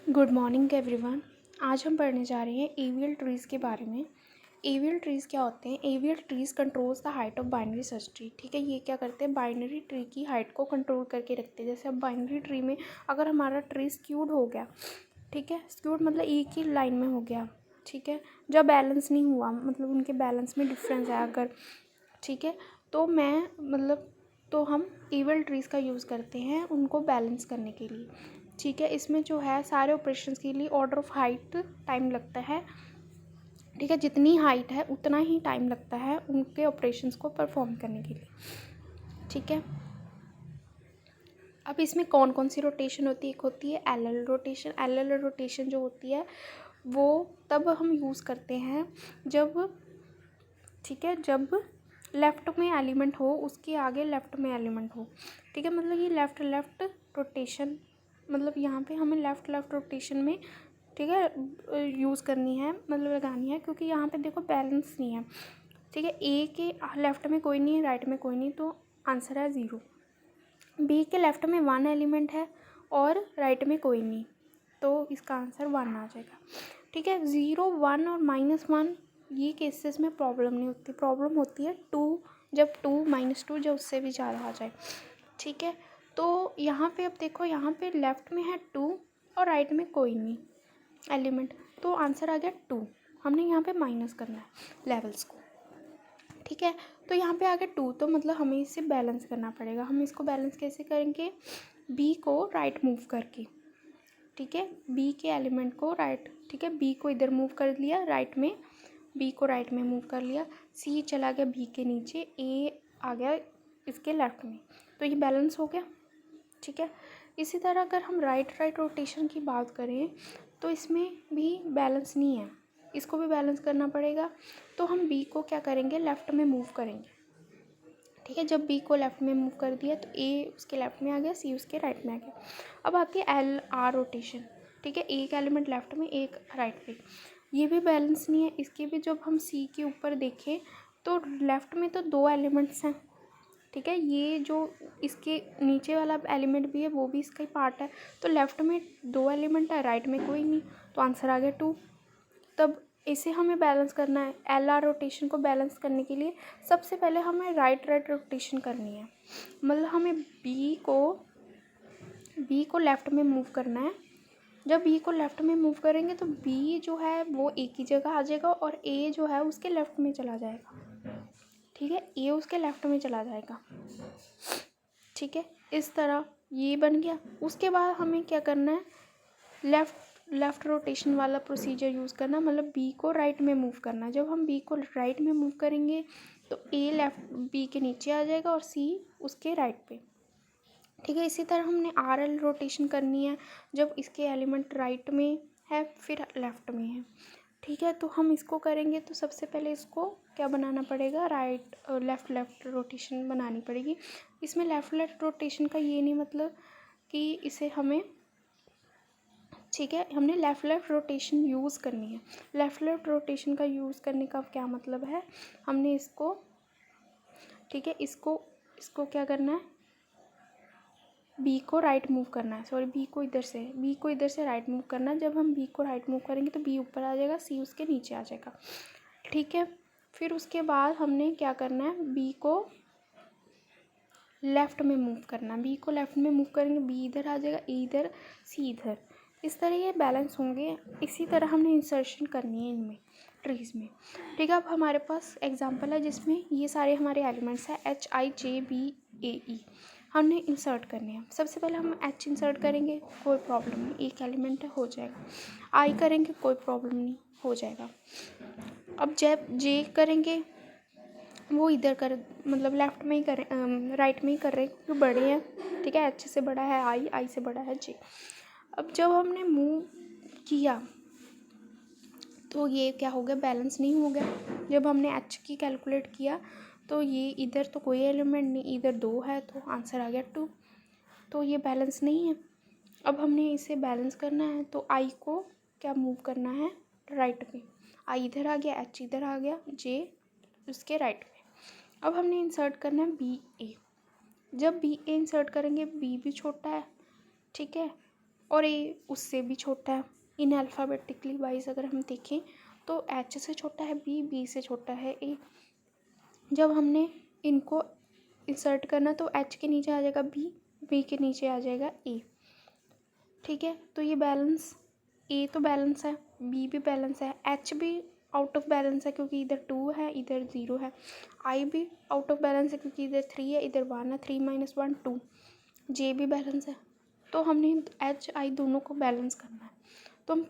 Good morning everyone. आज हम पढ़ने जा रहे हैं एवियल ट्रीज़ के बारे में। एवियल ट्रीज़ क्या होते हैं? AVL trees controls the height of binary search tree. ठीक है, ये क्या करते हैं? बाइनरी ट्री की हाइट को कंट्रोल करके रखते हैं। जैसे अब बाइनरी ट्री में अगर हमारा ट्री स्क्यूड हो गया, ठीक है, स्क्यूड मतलब एक ही लाइन में हो गया, ठीक है, जब बैलेंस नहीं हुआ, मतलब उनके बैलेंस में डिफरेंस है अगर, ठीक है, तो हम एवियल ट्रीज़ का यूज़ करते हैं उनको बैलेंस करने के लिए। ठीक है, इसमें जो है सारे ऑपरेशंस के लिए ऑर्डर ऑफ हाइट टाइम लगता है। ठीक है, जितनी हाइट है उतना ही टाइम लगता है उनके ऑपरेशंस को परफॉर्म करने के लिए। ठीक है, अब इसमें कौन कौन सी रोटेशन होती है? एक होती है एल रोटेशन। एल रोटेशन जो होती है वो तब हम यूज़ करते हैं जब, ठीक है, जब लेफ़्ट में एलिमेंट हो, उसके आगे लेफ़्ट में एलिमेंट हो। ठीक है, मतलब ये लेफ़्ट रोटेशन, मतलब यहाँ पे हमें लेफ़्ट रोटेशन में, ठीक है, यूज़ करनी है, मतलब लगानी है, क्योंकि यहाँ पे देखो बैलेंस नहीं है। ठीक है, ए के लेफ़्ट में कोई नहीं है, राइट में कोई नहीं, तो आंसर है 0। बी के लेफ़्ट में 1 एलिमेंट है और राइट में कोई नहीं, तो इसका आंसर 1 आ जाएगा। ठीक है, 0, 1 और -1 ये केसेस में प्रॉब्लम नहीं होती। प्रॉब्लम होती है 2, जब 2, -2 जब उससे भी ज़्यादा आ जाए। ठीक है, तो यहाँ पे अब देखो, यहाँ पे लेफ़्ट में है 2 और राइट में कोई नहीं एलिमेंट, तो आंसर आ गया 2। हमने यहाँ पे माइनस करना है लेवल्स को। ठीक है, तो यहाँ पे आ गया 2, तो मतलब हमें इसे बैलेंस करना पड़ेगा। हम इसको बैलेंस कैसे करेंगे? बी को राइट मूव करके। ठीक है, बी के एलिमेंट को राइट, ठीक है, बी को इधर मूव कर लिया राइट में, बी को राइट में मूव कर लिया, सी चला गया बी के नीचे, ए आ गया इसके लेफ्ट में, तो ये बैलेंस हो गया। ठीक है, इसी तरह अगर हम राइट रोटेशन की बात करें तो इसमें भी बैलेंस नहीं है, इसको भी बैलेंस करना पड़ेगा। तो हम बी को क्या करेंगे? लेफ़्ट में मूव करेंगे। ठीक है, जब बी को लेफ़्ट में मूव कर दिया तो ए उसके लेफ़्ट में आ गया, सी उसके राइट में आ गया। अब आती है एल आर रोटेशन। ठीक है, एक एलिमेंट लेफ़्ट में, एक राइट पे, ये भी बैलेंस नहीं है। इसके भी जब हम सी के ऊपर देखें तो लेफ़्ट में तो 2 एलिमेंट्स हैं। ठीक है, ये जो इसके नीचे वाला एलिमेंट भी है वो भी इसका ही पार्ट है, तो लेफ़्ट में 2 एलिमेंट है, राइट में कोई नहीं, तो आंसर आ गया 2। तब इसे हमें बैलेंस करना है। एल आर रोटेशन को बैलेंस करने के लिए सबसे पहले हमें राइट रोटेशन करनी है, मतलब हमें बी को लेफ़्ट में मूव करना है। जब बी को लेफ़्ट में मूव करेंगे तो बी जो है वो एक ही जगह आ जाएगा और ए जो है उसके लेफ़्ट में चला जाएगा। ठीक है, ए उसके लेफ़्ट में चला जाएगा। ठीक है, इस तरह ये बन गया। उसके बाद हमें क्या करना है? लेफ़्ट रोटेशन वाला प्रोसीजर यूज़ करना, मतलब बी को राइट में मूव करना। जब हम बी को राइट में मूव करेंगे तो ए लेफ़्ट बी के नीचे आ जाएगा और सी उसके राइट पे। ठीक है, इसी तरह हमने आर एल रोटेशन करनी है, जब इसके एलिमेंट राइट में है फिर लेफ़्ट में है। ठीक है, तो हम इसको करेंगे तो सबसे पहले इसको क्या बनाना पड़ेगा? लेफ़्ट रोटेशन बनानी पड़ेगी। इसमें लेफ़्ट रोटेशन का ये नहीं मतलब कि इसे हमें, ठीक है, हमने लेफ़्ट रोटेशन यूज़ करनी है। लेफ़्ट रोटेशन का यूज़ करने का क्या मतलब है? हमने इसको, ठीक है, इसको क्या करना है? बी को राइट मूव करना है, सॉरी बी को इधर से राइट मूव करना है। जब हम बी को राइट मूव करेंगे तो बी ऊपर आ जाएगा, सी उसके नीचे आ जाएगा। ठीक है, फिर उसके बाद हमने क्या करना है? बी को लेफ़्ट में मूव करना। बी को लेफ़्ट में मूव करेंगे, बी इधर आ जाएगा, ए इधर, सी इधर, इस तरह ये बैलेंस होंगे। इसी तरह हमने इंसर्शन करनी है इनमें ट्रीज़ में। ठीक है, अब हमारे पास एग्जांपल है जिसमें ये सारे हमारे एलिमेंट्स हैं HIJBAE, हमने इंसर्ट करने हैं। सबसे पहले हम H इंसर्ट करेंगे, कोई प्रॉब्लम नहीं, एक एलिमेंट है, हो जाएगा। I करेंगे, कोई प्रॉब्लम नहीं, हो जाएगा। अब जब J करेंगे वो इधर कर, मतलब लेफ़्ट में ही करें, राइट में ही कर रहे हैं क्योंकि बड़े हैं। ठीक है, H से बड़ा है आई से बड़ा है J। अब जब हमने मूव किया तो ये क्या हो गया? बैलेंस नहीं हो गया। जब हमने H की कैलकुलेट किया तो ये इधर तो कोई एलिमेंट नहीं, इधर 2 है, तो आंसर आ गया 2, तो ये बैलेंस नहीं है। अब हमने इसे बैलेंस करना है तो I को क्या मूव करना है? राइट में। I इधर आ गया, H इधर आ गया, J उसके राइट में। अब हमने इंसर्ट करना है BA। जब BA इंसर्ट करेंगे, B भी छोटा है, ठीक है, और ए उससे भी छोटा है। इन अल्फ़ाबेटिकली वाइज अगर हम देखें तो एच से छोटा है बी, बी से छोटा है ए। जब हमने इनको इंसर्ट करना तो एच के नीचे आ जाएगा बी, बी के नीचे आ जाएगा ए। ठीक है, तो ये बैलेंस, ए तो बैलेंस है, बी भी बैलेंस है, एच भी आउट ऑफ बैलेंस है क्योंकि इधर 2 है इधर 0 है, आई भी आउट ऑफ बैलेंस है क्योंकि इधर 3 है इधर 1 है, 3 - 1 2, जे भी बैलेंस है। तो हमने एच आई दोनों को बैलेंस करना है, तो हम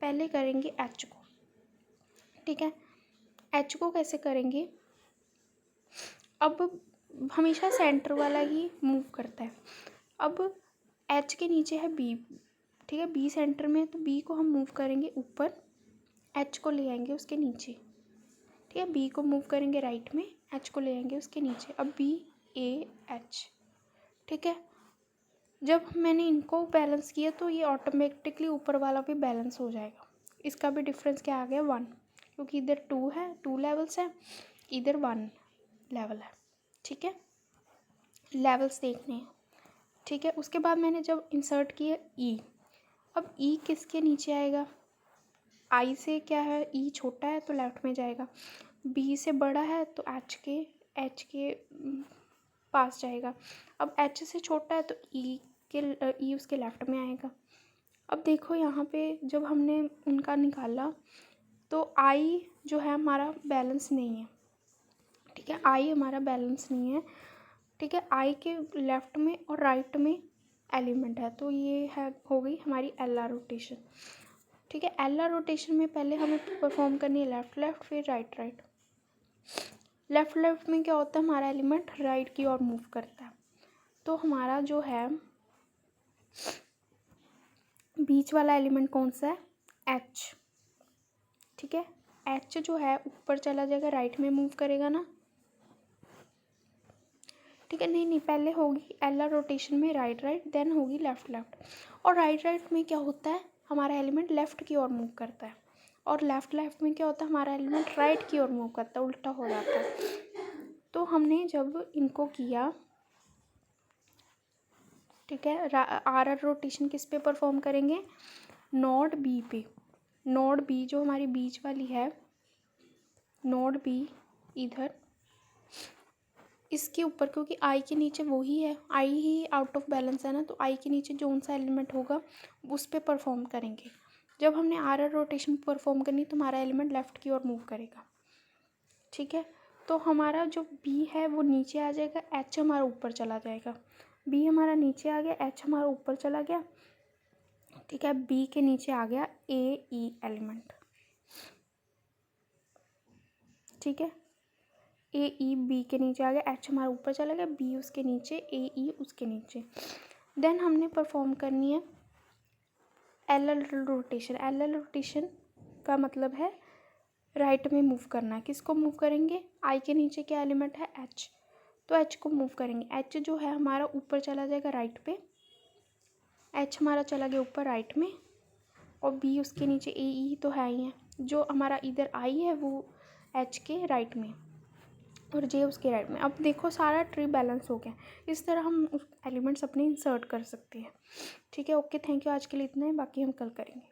पहले करेंगे एच को। ठीक है, एच को कैसे करेंगे, अब हमेशा सेंटर वाला ही मूव करता है। अब एच के नीचे है बी, ठीक है, बी सेंटर में, तो बी को हम मूव करेंगे ऊपर, एच को ले आएंगे उसके नीचे। ठीक है, बी को मूव करेंगे राइट में, एच को ले आएंगे उसके नीचे। अब बी ए एच। ठीक है, जब मैंने इनको बैलेंस किया तो ये ऑटोमेटिकली ऊपर वाला भी बैलेंस हो जाएगा। इसका भी डिफरेंस क्या आ गया 1, क्योंकि इधर 2 है, 2 लेवल्स है, इधर 1 लेवल है। ठीक है, लेवल्स देखने हैं। ठीक है, उसके बाद मैंने जब इंसर्ट किया ई, अब ई किसके नीचे आएगा, आई से क्या है, ई छोटा है तो लेफ्ट में जाएगा, बी से बड़ा है तो एच के पास जाएगा। अब एच से छोटा है तो ई उसके लेफ्ट में आएगा। अब देखो यहाँ पे जब हमने उनका निकाला तो आई जो है हमारा बैलेंस नहीं है। ठीक है, आई हमारा बैलेंस नहीं है। ठीक है, आई के लेफ्ट में और राइट में एलिमेंट है, तो ये है हो गई हमारी एल आर रोटेशन। ठीक है, एल आर रोटेशन में पहले हमें परफॉर्म करनी है लेफ्ट लेफ्ट, फिर राइट राइट। लेफ्ट लेफ्ट में क्या होता है, हमारा एलिमेंट राइट की ओर मूव करता है। तो हमारा जो है बीच वाला एलिमेंट कौन सा है, एच। ठीक है, एच जो है ऊपर चला जाएगा, राइट में मूव करेगा ना। ठीक है, नहीं पहले होगी एल आर रोटेशन में राइट राइट, देन होगी लेफ्ट लेफ्ट। और राइट राइट में क्या होता है, हमारा एलिमेंट लेफ्ट की ओर मूव करता है, और लेफ्ट लेफ्ट में क्या होता है, हमारा एलिमेंट राइट की ओर मूव करता है, उल्टा हो जाता है। तो हमने जब इनको किया, ठीक है, आर आर रोटेशन किस पे परफॉर्म करेंगे, नोड बी पे। नोड बी जो हमारी बीच वाली है, नोड बी इधर इसके ऊपर, क्योंकि आई के नीचे वही है, आई ही आउट ऑफ बैलेंस है ना, तो आई के नीचे जो सा एलिमेंट होगा उस पर परफॉर्म करेंगे। जब हमने आर आर रोटेशन परफॉर्म करनी तो हमारा एलिमेंट लेफ्ट की ओर मूव करेगा। ठीक है, तो हमारा जो बी है वो नीचे आ जाएगा, एच हमारा ऊपर चला जाएगा। बी हमारा नीचे आ गया, एच हमारा ऊपर चला गया। ठीक है, बी के नीचे आ गया ए ई एलिमेंट। ठीक है, ए ई बी के नीचे आ गया, एच हमारा ऊपर चला गया, बी उसके नीचे, ए ई उसके नीचे। देन हमने परफॉर्म करनी है L L rotation. L L rotation का मतलब है राइट में मूव करना है। किसको मूव करेंगे, आई के नीचे क्या एलिमेंट है, एच, तो एच को मूव करेंगे। एच जो है हमारा ऊपर चला जाएगा राइट पे, एच हमारा चला गया ऊपर राइट में, और बी उसके नीचे, ए ई तो है ही है, जो हमारा इधर आई है वो एच के राइट में और जे उसके राइट में। अब देखो सारा ट्री बैलेंस हो गया। इस तरह हम एलिमेंट्स अपने इंसर्ट कर सकते हैं। ठीक है, ओके, थैंक यू, आज के लिए इतना है, बाकी हम कल करेंगे।